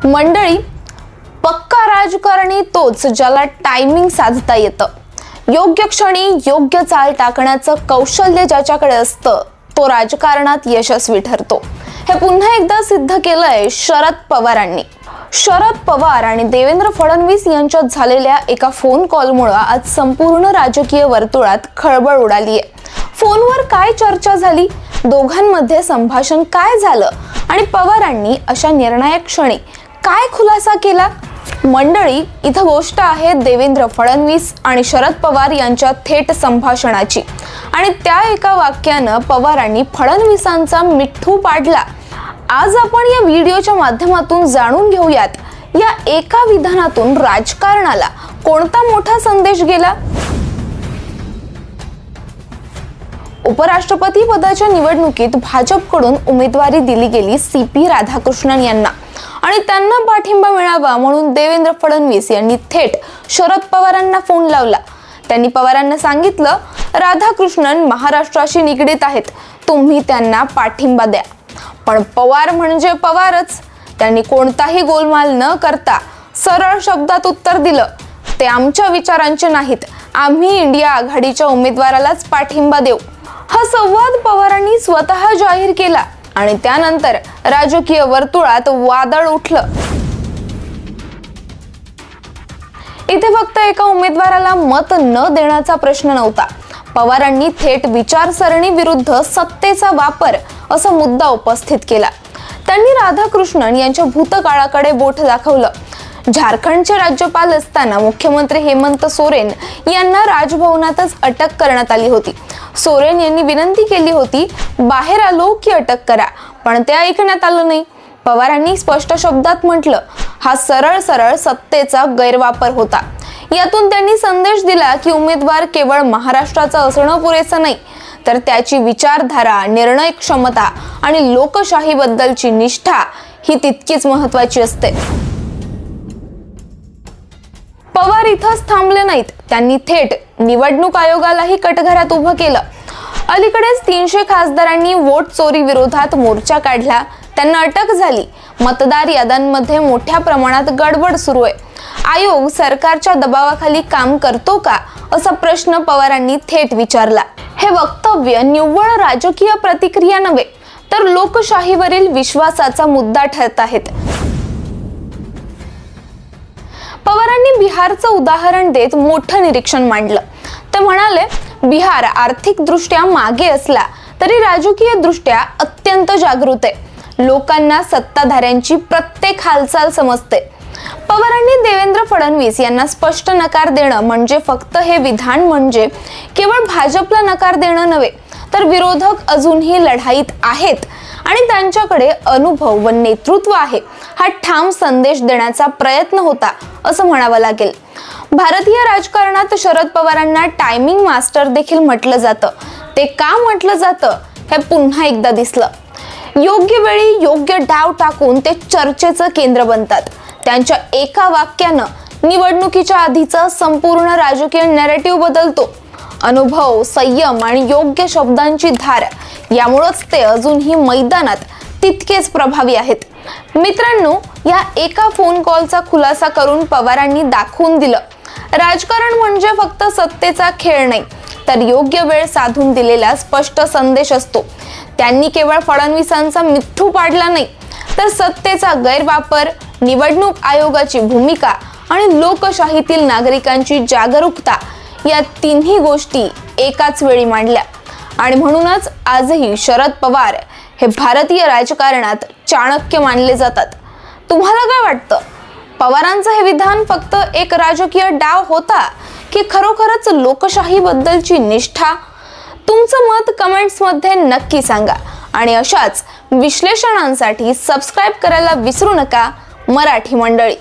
मंडळी, पक्का राजकारणी तोच ज्याला टायमिंग साधता येतं. योग्य क्षणी योग्य चाल टाकण्याचं कौशल्य ज्याच्याकडे असतं तो राजकारणात यशस्वी ठरतो. हे पुन्हा एकदा सिद्ध केलंय शरद पवारांनी. शरद पवार आणि देवेंद्र फडणवीस यांच्यात झालेल्या एका फोन कॉलमुळे आज संपूर्ण राजकीय वर्तुळात खळबळ उडालीये. फोनवर काय चर्चा झाली, दोघांमध्ये संभाषण काय झालं आणि पवारांनी अशा निर्णायक क्षणी काय खुलासा केला. मंडळी, इथं गोष्ट आहे देवेंद्र फडणवीस आणि शरद पवार यांच्या थेट संभाषणाची आणि त्या एका वाक्यानं पवारांनी फडणवीसांचा मिठ्ठू पाडला. आज आपण या व्हिडिओच्या माध्यमातून जाणून घेऊयात या एका विधानातून राजकारणाला कोणता मोठा संदेश गेला. उपराष्ट्रपती पदाच्या निवडणुकीत भाजपकडून उमेदवारी दिली गेली CP राधाकृष्णन यांना आणि त्यांना पाठिंबा मिळावा म्हणून देवेंद्र फडणवीस यांनी थेट शरद पवारांना फोन लावला. त्यांनी पवारांना सांगितलं, राधाकृष्णन महाराष्ट्राशी निगडीत आहेत, तुम्ही त्यांना पाठिंबा द्या. पण पवार म्हणजे पवारच. त्यांनी कोणताही गोलमाल न करता सरळ शब्दात उत्तर दिलं, ते आमच्या विचारांचे नाहीत, आम्ही इंडिया आघाडीच्या उमेदवारालाच पाठिंबा देऊ. हा संवाद पवारांनी स्वतः जाहीर केला आणि त्यानंतर राजकीय वर्तुळात वादळ उठलं. इथे फक्त एका उमेदवाराला मत न देण्याचा प्रश्न नव्हता. पवारांनी थेट विचारसरणी विरुद्ध सत्तेचा वापर असा मुद्दा उपस्थित केला. त्यांनी राधाकृष्णन यांच्या भूतकाळाकडे बोट दाखवलं. झारखंडचे राज्यपाल असताना मुख्यमंत्री हेमंत सोरेन यांना राजभवनातच अटक करण्यात आली होती. सोरेन यांनी विनंती केली होती, बाहेर आलो की अटक करा, पण ते ऐकण्यात आलं नाही. पवारांनी स्पष्ट शब्दात म्हटलं, हा सरळ सरळ सत्तेचा गैरवापर होता. यातून त्यांनी संदेश दिला की उमेदवार केवळ महाराष्ट्राचा असणं पुरेसं नाही, तर त्याची विचारधारा, निर्णय क्षमता आणि लोकशाहीबद्दलची निष्ठा ही तितकीच महत्त्वाची असते. पवार इथंच थांबले नाहीत. त्यांनी थेट निवडणूक आयोगालाही कटघऱ्यात उभं केलं. अलीकडेच 300 खासदारांनी वोट चोरी विरोधात मोर्चा काढला, त्यांना अटक झाली. मतदार याद्यांमध्ये मोठ्या प्रमाणात गडबड सुरू आहे. आयोग सरकारच्या दबावाखाली काम करतो का, असा प्रश्न पवारांनी थेट विचारला. हे वक्तव्य निव्वळ राजकीय प्रतिक्रिया नव्हे, तर लोकशाहीवरील विश्वासाचा मुद्दा ठरत आहेत. पवारांनी बिहारचं उदाहरण देत मोठं निरीक्षण मांडलं. ते म्हणाले, बिहार आर्थिकदृष्ट्या मागे असला तरी राजकीय दृष्ट्या अत्यंत जागृत आहे. लोकांना सत्ताधाऱ्यांची प्रत्येक हालचाल समजते. पवारांनी देवेंद्र फडणवीस यांना स्पष्ट नकार देणं म्हणजे फक्त हे विधान म्हणजे केवळ भाजपला नकार देणं नव्हे, तर विरोधक अजूनही लढाईत आहेत आणि त्यांच्याकडे अनुभव व नेतृत्व आहे हा ठाम संदेश देण्याचा प्रयत्न होता असं म्हणावं लागेल. भारतीय राजकारणात शरद पवारांना टायमिंग मास्टर देखील म्हटलं जातं. ते का म्हटलं जातं हे पुन्हा एकदा दिसलं. योग्य वेळी योग्य डाव टाकून ते चर्चेचं केंद्र बनतात. त्यांच्या एका वाक्यानं निवडणुकीच्या आधीचा संपूर्ण राजकीय नॅरेटिव्ह बदलतो. अनुभव, संयम आणि योग्य शब्दांची धार यामुळेच ते अजूनही मैदानात तितकेच प्रभावी आहेत. मित्रांनो, या एका फोन कॉलचा खुलासा करून पवारांनी दाखवून दिलं, राजकारण म्हणजे फक्त सत्तेचा खेळ नाही, तर योग्य वेळ साधून दिलेला स्पष्ट संदेश असतो. त्यांनी केवळ फडणवीसांचा मिठ्ठू पाडला नाही, तर सत्तेचा गैरवापर, निवडणूक आयोगाची भूमिका आणि लोकशाहीतील नागरिकांची जागरूकता या तिन्ही गोष्टी एकाच वेळी मांडल्या. आणि म्हणूनच आजही शरद पवार हे भारतीय राजकारणात चाणक्य मानले जातात. तुम्हाला काय वाटतं? पवारांचं हे विधान फक्त एक राजकीय डाव होता की खरोखरच लोकशाही बद्दलची निष्ठा? तुमचं मत कमेंट्समध्ये नक्की सांगा आणि अशाच विश्लेषणांसाठी सबस्क्राइब करायला विसरू नका मराठी मंडळी.